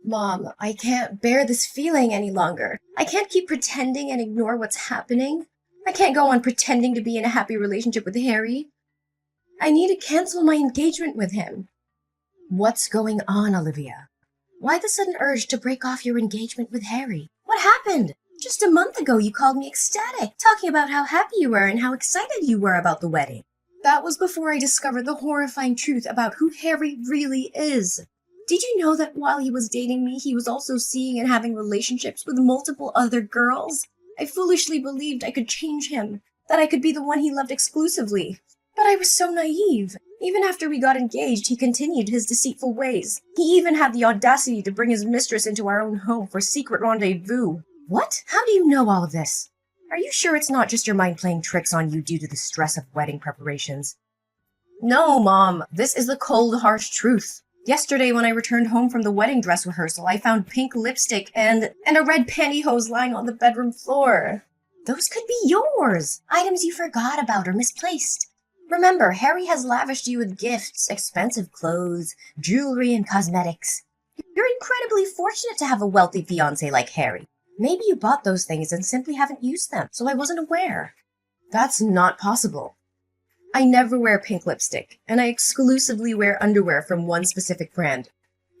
Mom, I can't bear this feeling any longer. I can't keep pretending and ignore what's happening. I can't go on pretending to be in a happy relationship with Harry. I need to cancel my engagement with him. What's going on, Olivia? Why the sudden urge to break off your engagement with Harry? What happened? Just a month ago you called me ecstatic, talking about how happy you were and how excited you were about the wedding. That was before I discovered the horrifying truth about who Harry really is. Did you know that while he was dating me, he was also seeing and having relationships with multiple other girls? I foolishly believed I could change him, that I could be the one he loved exclusively. But I was so naive. Even after we got engaged, he continued his deceitful ways. He even had the audacity to bring his mistress into our own home for secret rendezvous. What? How do you know all of this? Are you sure it's not just your mind playing tricks on you due to the stress of wedding preparations? No, Mom. This is the cold, harsh truth. Yesterday, when I returned home from the wedding dress rehearsal, I found pink lipstick and a red pantyhose lying on the bedroom floor. Those could be yours. Items you forgot about or misplaced. Remember, Harry has lavished you with gifts, expensive clothes, jewelry, and cosmetics. You're incredibly fortunate to have a wealthy fiancé like Harry. Maybe you bought those things and simply haven't used them, so I wasn't aware. That's not possible. I never wear pink lipstick, and I exclusively wear underwear from one specific brand.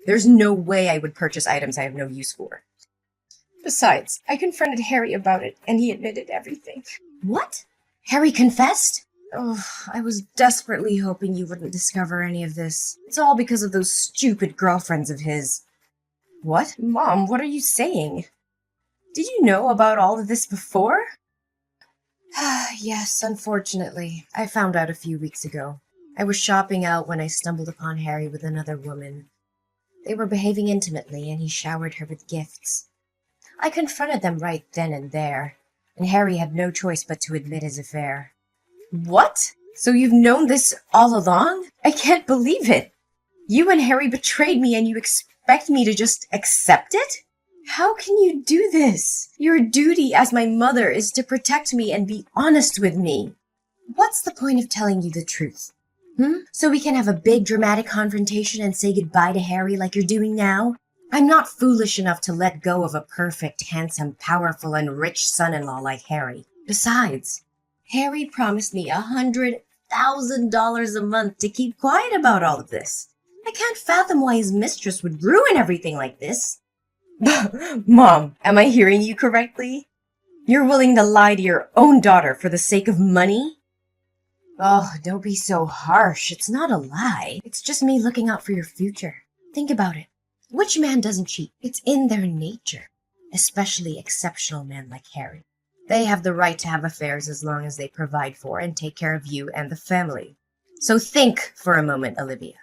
There's no way I would purchase items I have no use for. Besides, I confronted Harry about it, and he admitted everything. What? Harry confessed? Oh, I was desperately hoping you wouldn't discover any of this. It's all because of those stupid girlfriends of his. What? Mom, what are you saying? Did you know about all of this before? Yes, unfortunately. I found out a few weeks ago. I was shopping out when I stumbled upon Harry with another woman. They were behaving intimately, and he showered her with gifts. I confronted them right then and there, and Harry had no choice but to admit his affair. What? So you've known this all along? I can't believe it. You and Harry betrayed me, and you expect me to just accept it? How can you do this? Your duty as my mother is to protect me and be honest with me. What's the point of telling you the truth? So we can have a big dramatic confrontation and say goodbye to Harry like you're doing now? I'm not foolish enough to let go of a perfect, handsome, powerful, and rich son-in-law like Harry. Besides, Harry promised me $100,000 a month to keep quiet about all of this. I can't fathom why his mistress would ruin everything like this. Mom, am I hearing you correctly? You're willing to lie to your own daughter for the sake of money? Oh, don't be so harsh. It's not a lie. It's just me looking out for your future. Think about it. Which man doesn't cheat? It's in their nature. Especially exceptional men like Harry. They have the right to have affairs as long as they provide for and take care of you and the family. So think for a moment, Olivia.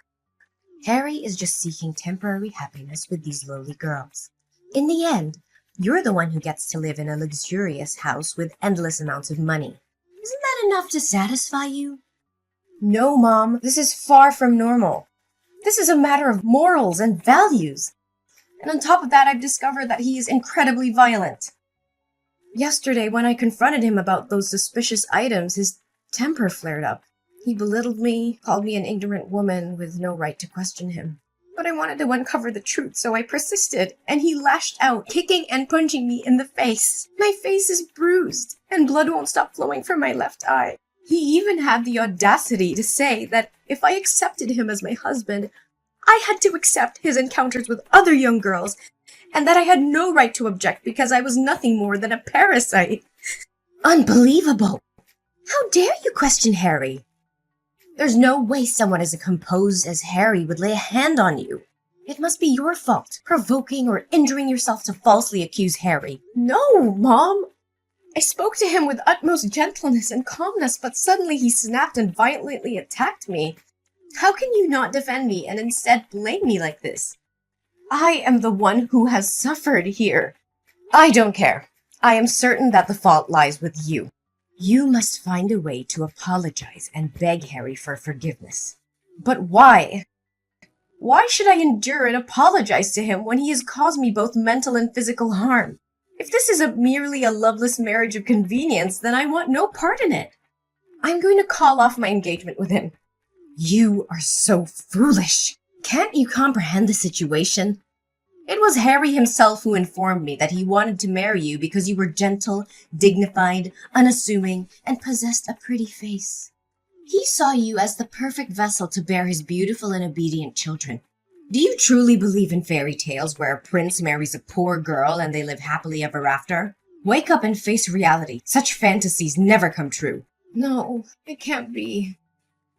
Harry is just seeking temporary happiness with these lowly girls. In the end, you're the one who gets to live in a luxurious house with endless amounts of money. Isn't that enough to satisfy you? No, Mom, this is far from normal. This is a matter of morals and values. And on top of that, I've discovered that he is incredibly violent. Yesterday, when I confronted him about those suspicious items, his temper flared up. He belittled me, called me an ignorant woman with no right to question him. But I wanted to uncover the truth, so I persisted, and he lashed out, kicking and punching me in the face. My face is bruised, and blood won't stop flowing from my left eye. He even had the audacity to say that if I accepted him as my husband, I had to accept his encounters with other young girls, and that I had no right to object because I was nothing more than a parasite. Unbelievable! How dare you question Harry? There's no way someone as composed as Harry would lay a hand on you. It must be your fault, provoking or injuring yourself to falsely accuse Harry. No, Mom! I spoke to him with utmost gentleness and calmness, but suddenly he snapped and violently attacked me. How can you not defend me and instead blame me like this? I am the one who has suffered here. I don't care. I am certain that the fault lies with you. You must find a way to apologize and beg Harry for forgiveness. But why? Why should I endure and apologize to him when he has caused me both mental and physical harm? If this is merely a loveless marriage of convenience, then I want no part in it. I'm going to call off my engagement with him. You are so foolish. Can't you comprehend the situation? It was Harry himself who informed me that he wanted to marry you because you were gentle, dignified, unassuming, and possessed a pretty face. He saw you as the perfect vessel to bear his beautiful and obedient children. Do you truly believe in fairy tales where a prince marries a poor girl and they live happily ever after? Wake up and face reality. Such fantasies never come true. No, it can't be.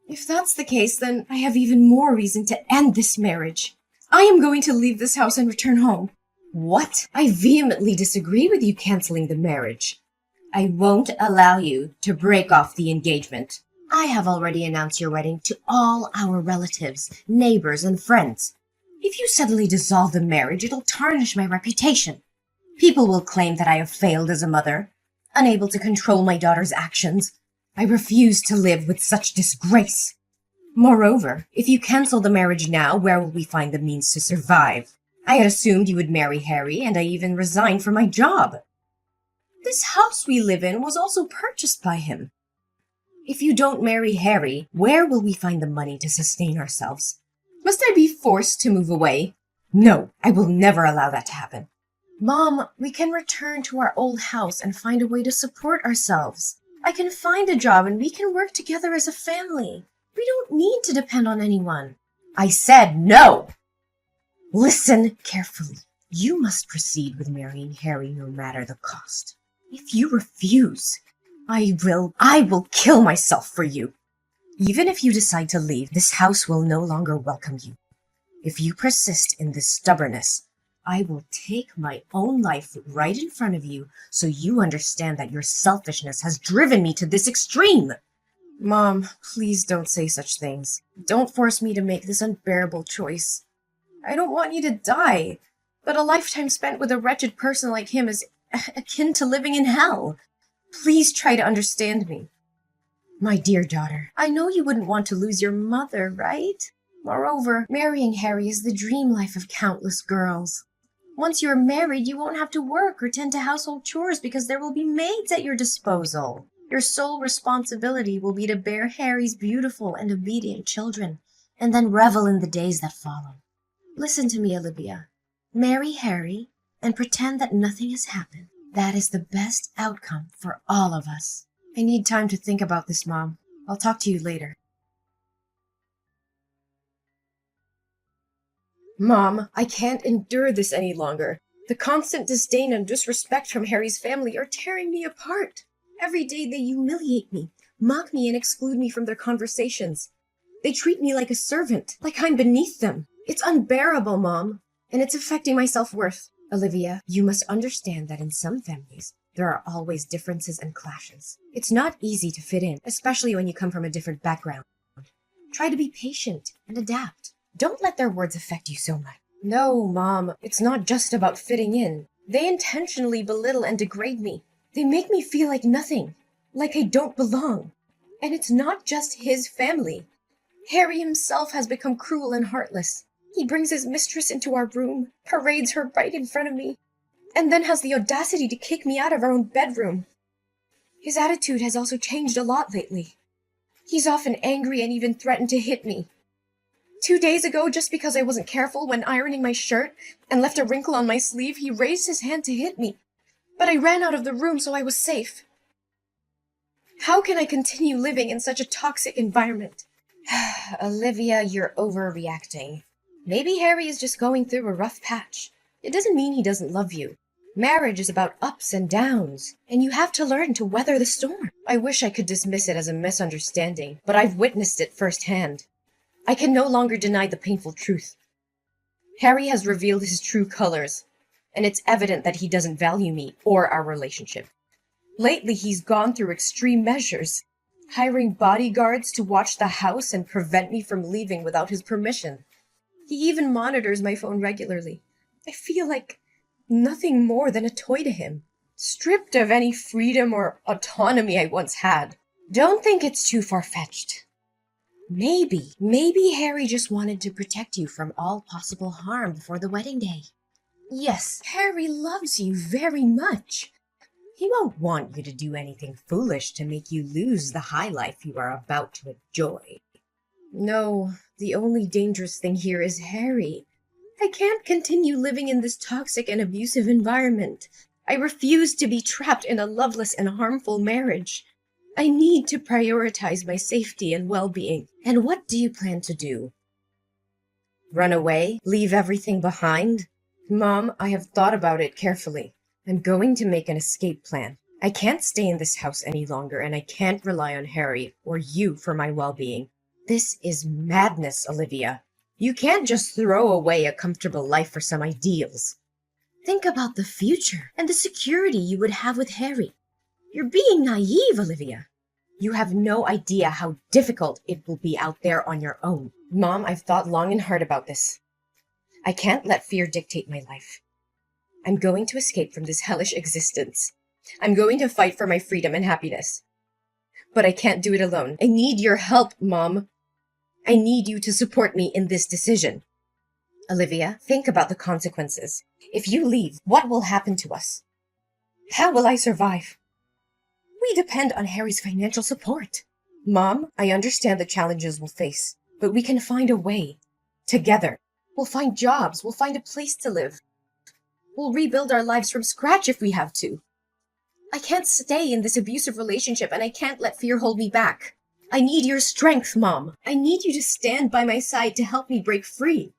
If that's the case, then I have even more reason to end this marriage. I am going to leave this house and return home. What? I vehemently disagree with you canceling the marriage. I won't allow you to break off the engagement. I have already announced your wedding to all our relatives, neighbors, and friends. If you suddenly dissolve the marriage, it'll tarnish my reputation. People will claim that I have failed as a mother, unable to control my daughter's actions. I refuse to live with such disgrace. Moreover, if you cancel the marriage now, where will we find the means to survive? I had assumed you would marry Harry, and I even resigned from my job. This house we live in was also purchased by him. If you don't marry Harry, where will we find the money to sustain ourselves? Must I be forced to move away? No, I will never allow that to happen. Mom, we can return to our old house and find a way to support ourselves. I can find a job and we can work together as a family. We don't need to depend on anyone. I said no! Listen carefully. You must proceed with marrying Harry no matter the cost. If you refuse, I will kill myself for you. Even if you decide to leave, this house will no longer welcome you. If you persist in this stubbornness, I will take my own life right in front of you so you understand that your selfishness has driven me to this extreme. Mom, please don't say such things. Don't force me to make this unbearable choice. I don't want you to die, but a lifetime spent with a wretched person like him is akin to living in hell. Please try to understand me. My dear daughter, I know you wouldn't want to lose your mother, right? Moreover, marrying Harry is the dream life of countless girls. Once you're married, you won't have to work or tend to household chores because there will be maids at your disposal. Your sole responsibility will be to bear Harry's beautiful and obedient children, and then revel in the days that follow. Listen to me, Olivia. Marry Harry and pretend that nothing has happened. That is the best outcome for all of us. I need time to think about this, Mom. I'll talk to you later. Mom, I can't endure this any longer. The constant disdain and disrespect from Harry's family are tearing me apart. Every day they humiliate me, mock me, and exclude me from their conversations. They treat me like a servant, like I'm beneath them. It's unbearable, Mom, and it's affecting my self-worth. Olivia, you must understand that in some families, there are always differences and clashes. It's not easy to fit in, especially when you come from a different background. Try to be patient and adapt. Don't let their words affect you so much. No, Mom, it's not just about fitting in. They intentionally belittle and degrade me. They make me feel like nothing, like I don't belong. And it's not just his family. Harry himself has become cruel and heartless. He brings his mistress into our room, parades her right in front of me, and then has the audacity to kick me out of our own bedroom. His attitude has also changed a lot lately. He's often angry and even threatened to hit me. 2 days ago, just because I wasn't careful when ironing my shirt and left a wrinkle on my sleeve, he raised his hand to hit me. But I ran out of the room, so I was safe. How can I continue living in such a toxic environment? Olivia, you're overreacting. Maybe Harry is just going through a rough patch. It doesn't mean he doesn't love you. Marriage is about ups and downs, and you have to learn to weather the storm. I wish I could dismiss it as a misunderstanding, but I've witnessed it firsthand. I can no longer deny the painful truth. Harry has revealed his true colors, and it's evident that he doesn't value me or our relationship. Lately, he's gone through extreme measures, hiring bodyguards to watch the house and prevent me from leaving without his permission. He even monitors my phone regularly. I feel like nothing more than a toy to him, stripped of any freedom or autonomy I once had. Don't think it's too far-fetched. Maybe Harry just wanted to protect you from all possible harm before the wedding day. Yes, Harry loves you very much. He won't want you to do anything foolish to make you lose the high life you are about to enjoy. No, the only dangerous thing here is Harry. I can't continue living in this toxic and abusive environment. I refuse to be trapped in a loveless and harmful marriage. I need to prioritize my safety and well-being. And what do you plan to do? Run away? Leave everything behind? Mom, I have thought about it carefully. I'm going to make an escape plan. I can't stay in this house any longer, and I can't rely on Harry or you for my well-being. This is madness, Olivia. You can't just throw away a comfortable life for some ideals. Think about the future and the security you would have with Harry. You're being naive, Olivia. You have no idea how difficult it will be out there on your own. Mom, I've thought long and hard about this. I can't let fear dictate my life. I'm going to escape from this hellish existence. I'm going to fight for my freedom and happiness. But I can't do it alone. I need your help, Mom. I need you to support me in this decision. Olivia, think about the consequences. If you leave, what will happen to us? How will I survive? We depend on Harry's financial support. Mom, I understand the challenges we'll face, but we can find a way. Together. We'll find jobs. We'll find a place to live. We'll rebuild our lives from scratch if we have to. I can't stay in this abusive relationship, and I can't let fear hold me back. I need your strength, Mom. I need you to stand by my side to help me break free.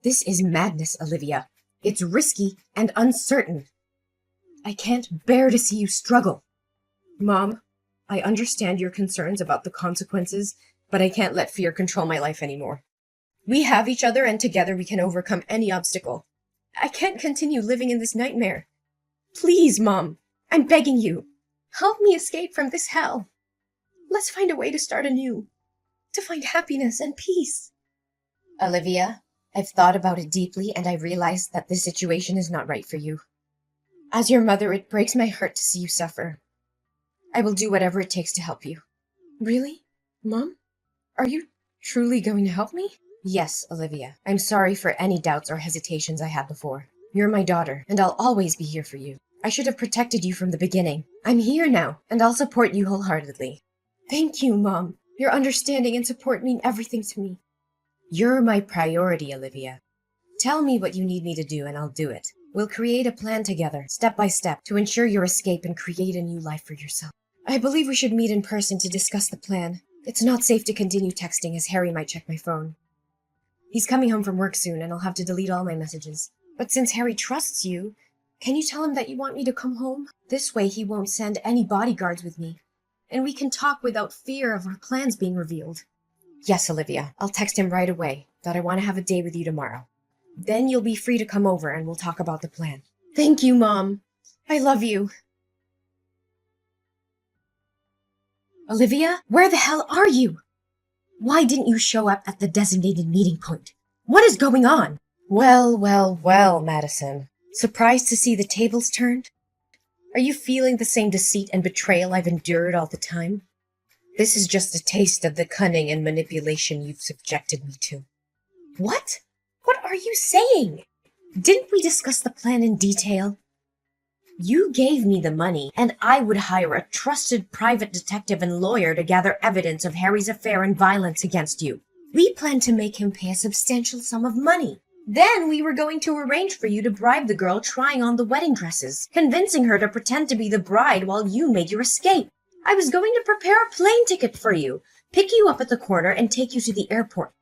This is madness, Olivia. It's risky and uncertain. I can't bear to see you struggle. Mom, I understand your concerns about the consequences, but I can't let fear control my life anymore. We have each other, and together we can overcome any obstacle. I can't continue living in this nightmare. Please, Mom, I'm begging you. Help me escape from this hell. Let's find a way to start anew, to find happiness and peace. Olivia, I've thought about it deeply, and I realize that this situation is not right for you. As your mother, it breaks my heart to see you suffer. I will do whatever it takes to help you. Really? Mom? Are you truly going to help me? Yes, Olivia. I'm sorry for any doubts or hesitations I had before. You're my daughter, and I'll always be here for you. I should have protected you from the beginning. I'm here now, and I'll support you wholeheartedly. Thank you, Mom. Your understanding and support mean everything to me. You're my priority, Olivia. Tell me what you need me to do, and I'll do it. We'll create a plan together, step by step, to ensure your escape and create a new life for yourself. I believe we should meet in person to discuss the plan. It's not safe to continue texting, as Harry might check my phone. He's coming home from work soon, and I'll have to delete all my messages. But since Harry trusts you, can you tell him that you want me to come home? This way he won't send any bodyguards with me, and we can talk without fear of our plans being revealed. Yes, Olivia, I'll text him right away that I want to have a day with you tomorrow. Then you'll be free to come over and we'll talk about the plan. Thank you, Mom. I love you. Olivia, where the hell are you? Why didn't you show up at the designated meeting point? What is going on? Well, Madison. Surprised to see the tables turned? Are you feeling the same deceit and betrayal I've endured all the time? This is just a taste of the cunning and manipulation you've subjected me to. What? What are you saying? Didn't we discuss the plan in detail? You gave me the money, and I would hire a trusted private detective and lawyer to gather evidence of Harry's affair and violence against you. We planned to make him pay a substantial sum of money. Then we were going to arrange for you to bribe the girl trying on the wedding dresses, convincing her to pretend to be the bride while you made your escape. I was going to prepare a plane ticket for you, pick you up at the corner, and take you to the airport.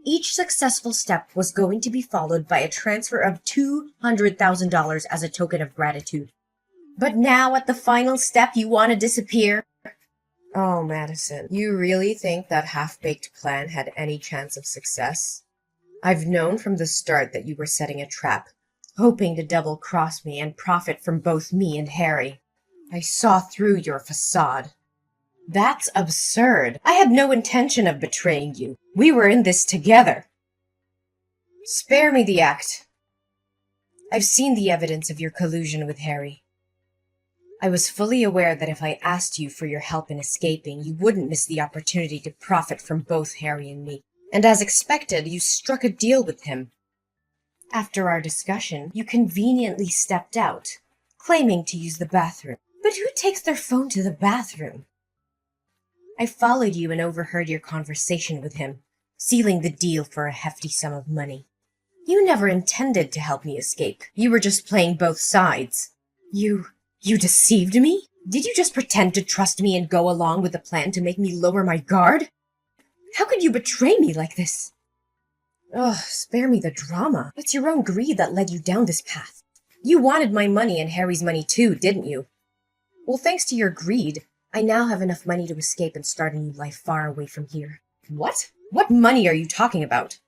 Each successful step was going to be followed by a transfer of $200,000 as a token of gratitude. But now at the final step, you want to disappear? Oh, Madison, you really think that half-baked plan had any chance of success? I've known from the start that you were setting a trap, hoping to double-cross me and profit from both me and Harry. I saw through your facade. That's absurd. I had no intention of betraying you. We were in this together. Spare me the act. I've seen the evidence of your collusion with Harry. I was fully aware that if I asked you for your help in escaping, you wouldn't miss the opportunity to profit from both Harry and me. And as expected, you struck a deal with him. After our discussion, you conveniently stepped out, claiming to use the bathroom. But who takes their phone to the bathroom? I followed you and overheard your conversation with him, sealing the deal for a hefty sum of money. You never intended to help me escape. You were just playing both sides. You deceived me? Did you just pretend to trust me and go along with the plan to make me lower my guard? How could you betray me like this? Ugh, spare me the drama. It's your own greed that led you down this path. You wanted my money and Harry's money too, didn't you? Well, thanks to your greed, I now have enough money to escape and start a new life far away from here. What? What money are you talking about?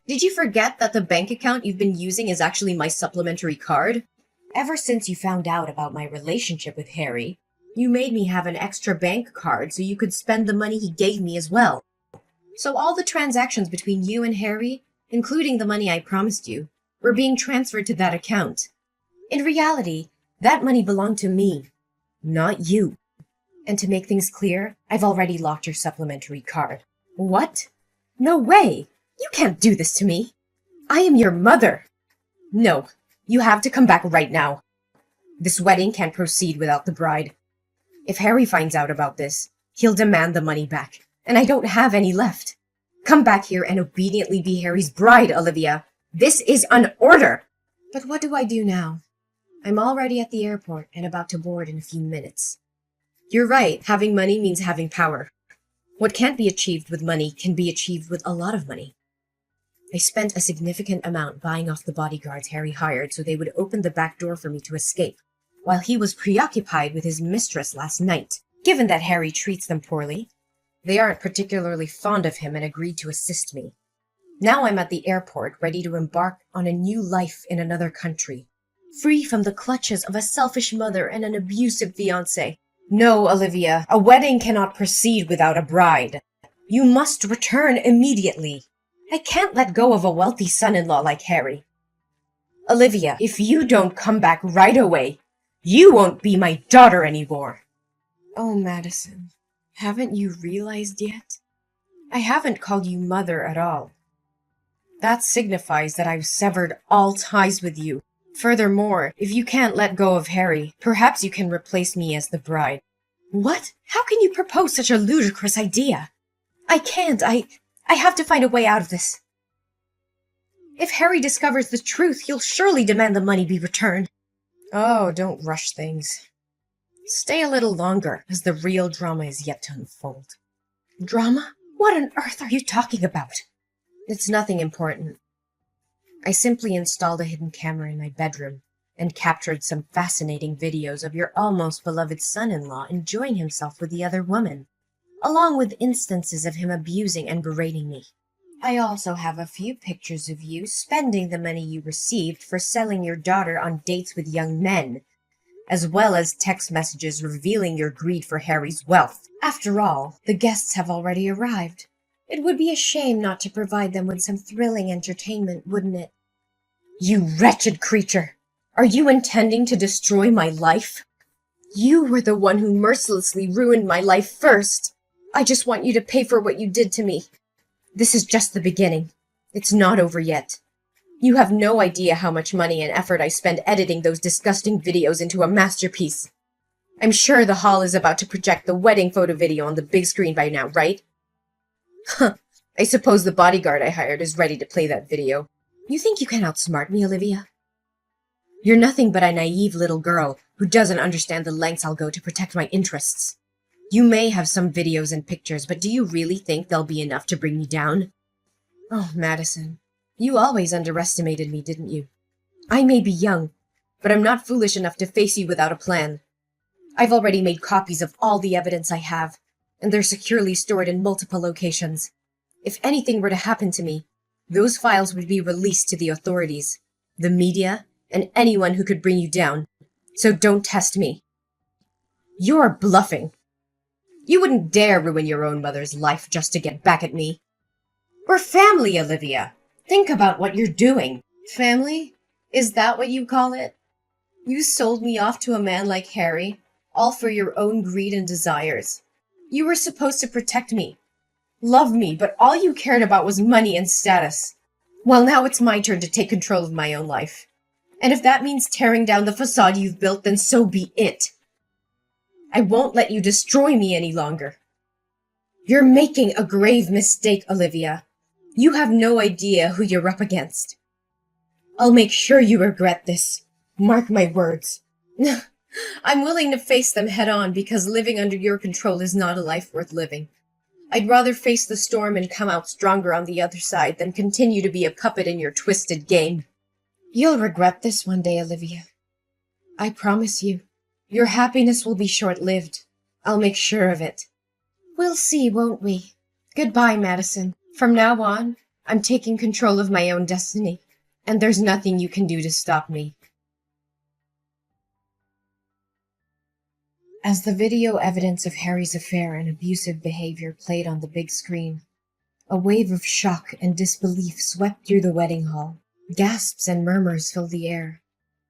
Did you forget that the bank account you've been using is actually my supplementary card? Ever since you found out about my relationship with Harry, you made me have an extra bank card so you could spend the money he gave me as well. So all the transactions between you and Harry, including the money I promised you, were being transferred to that account. In reality, that money belonged to me, not you. And to make things clear, I've already locked your supplementary card. What? No way! You can't do this to me! I am your mother! No, you have to come back right now. This wedding can't proceed without the bride. If Harry finds out about this, he'll demand the money back, and I don't have any left. Come back here and obediently be Harry's bride, Olivia. This is an order! But what do I do now? I'm already at the airport and about to board in a few minutes. You're right, having money means having power. What can't be achieved with money can be achieved with a lot of money. I spent a significant amount buying off the bodyguards Harry hired so they would open the back door for me to escape, while he was preoccupied with his mistress last night. Given that Harry treats them poorly, they aren't particularly fond of him and agreed to assist me. Now I'm at the airport, ready to embark on a new life in another country, free from the clutches of a selfish mother and an abusive fiancé. No, Olivia, a wedding cannot proceed without a bride. You must return immediately. I can't let go of a wealthy son-in-law like Harry. Olivia, if you don't come back right away, you won't be my daughter anymore. Oh, Madison, haven't you realized yet? I haven't called you mother at all. That signifies that I've severed all ties with you. Furthermore, if you can't let go of Harry, perhaps you can replace me as the bride. What? How can you propose such a ludicrous idea? I can't. I have to find a way out of this. If Harry discovers the truth, he'll surely demand the money be returned. Oh, don't rush things. Stay a little longer, as the real drama is yet to unfold. Drama? What on earth are you talking about? It's nothing important. I simply installed a hidden camera in my bedroom and captured some fascinating videos of your almost beloved son-in-law enjoying himself with the other woman, along with instances of him abusing and berating me. I also have a few pictures of you spending the money you received for selling your daughter on dates with young men, as well as text messages revealing your greed for Harry's wealth. After all, the guests have already arrived. It would be a shame not to provide them with some thrilling entertainment, wouldn't it? You wretched creature! Are you intending to destroy my life? You were the one who mercilessly ruined my life first. I just want you to pay for what you did to me. This is just the beginning. It's not over yet. You have no idea how much money and effort I spend editing those disgusting videos into a masterpiece. I'm sure the hall is about to project the wedding photo video on the big screen by now, right? Huh. I suppose the bodyguard I hired is ready to play that video. You think you can outsmart me, Olivia? You're nothing but a naive little girl who doesn't understand the lengths I'll go to protect my interests. You may have some videos and pictures, but do you really think they'll be enough to bring me down? Oh, Madison, you always underestimated me, didn't you? I may be young, but I'm not foolish enough to face you without a plan. I've already made copies of all the evidence I have, and they're securely stored in multiple locations. If anything were to happen to me, those files would be released to the authorities, the media, and anyone who could bring you down. So don't test me. You're bluffing. You wouldn't dare ruin your own mother's life just to get back at me. We're family, Olivia. Think about what you're doing. Family? Is that what you call it? You sold me off to a man like Harry, all for your own greed and desires. You were supposed to protect me, love me, but all you cared about was money and status. Well, now it's my turn to take control of my own life. And if that means tearing down the facade you've built, then so be it. I won't let you destroy me any longer. You're making a grave mistake, Olivia. You have no idea who you're up against. I'll make sure you regret this. Mark my words. I'm willing to face them head on because living under your control is not a life worth living. I'd rather face the storm and come out stronger on the other side than continue to be a puppet in your twisted game. You'll regret this one day, Olivia. I promise you, your happiness will be short-lived. I'll make sure of it. We'll see, won't we? Goodbye, Madison. From now on, I'm taking control of my own destiny, and there's nothing you can do to stop me. As the video evidence of Harry's affair and abusive behavior played on the big screen, a wave of shock and disbelief swept through the wedding hall. Gasps and murmurs filled the air,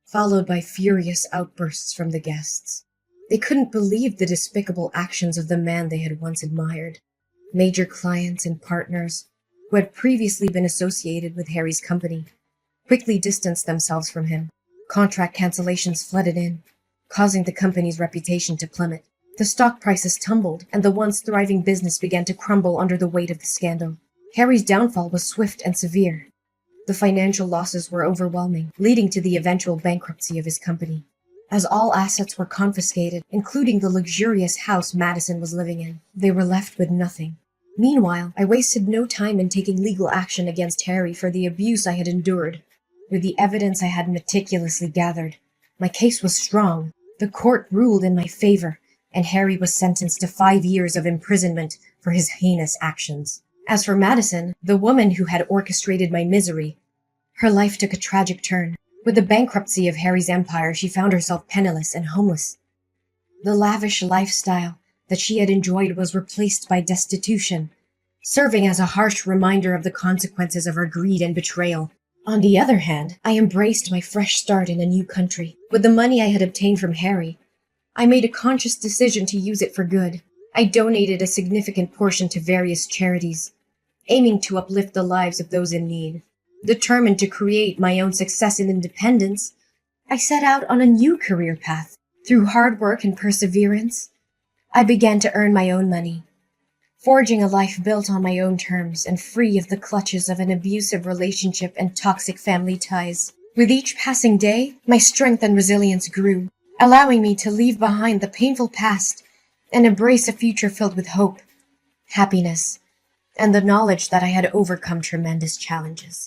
followed by furious outbursts from the guests. They couldn't believe the despicable actions of the man they had once admired. Major clients and partners, who had previously been associated with Harry's company, quickly distanced themselves from him. Contract cancellations flooded in, causing the company's reputation to plummet. The stock prices tumbled, and the once thriving business began to crumble under the weight of the scandal. Harry's downfall was swift and severe. The financial losses were overwhelming, leading to the eventual bankruptcy of his company. As all assets were confiscated, including the luxurious house Madison was living in, they were left with nothing. Meanwhile, I wasted no time in taking legal action against Harry for the abuse I had endured. With the evidence I had meticulously gathered, my case was strong. The court ruled in my favor, and Harry was sentenced to 5 years of imprisonment for his heinous actions. As for Madison, the woman who had orchestrated my misery, her life took a tragic turn. With the bankruptcy of Harry's empire, she found herself penniless and homeless. The lavish lifestyle that she had enjoyed was replaced by destitution, serving as a harsh reminder of the consequences of her greed and betrayal. On the other hand, I embraced my fresh start in a new country. With the money I had obtained from Harry, I made a conscious decision to use it for good. I donated a significant portion to various charities, aiming to uplift the lives of those in need. Determined to create my own success and independence, I set out on a new career path. Through hard work and perseverance, I began to earn my own money, forging a life built on my own terms and free of the clutches of an abusive relationship and toxic family ties. With each passing day, my strength and resilience grew, allowing me to leave behind the painful past and embrace a future filled with hope, happiness, and the knowledge that I had overcome tremendous challenges.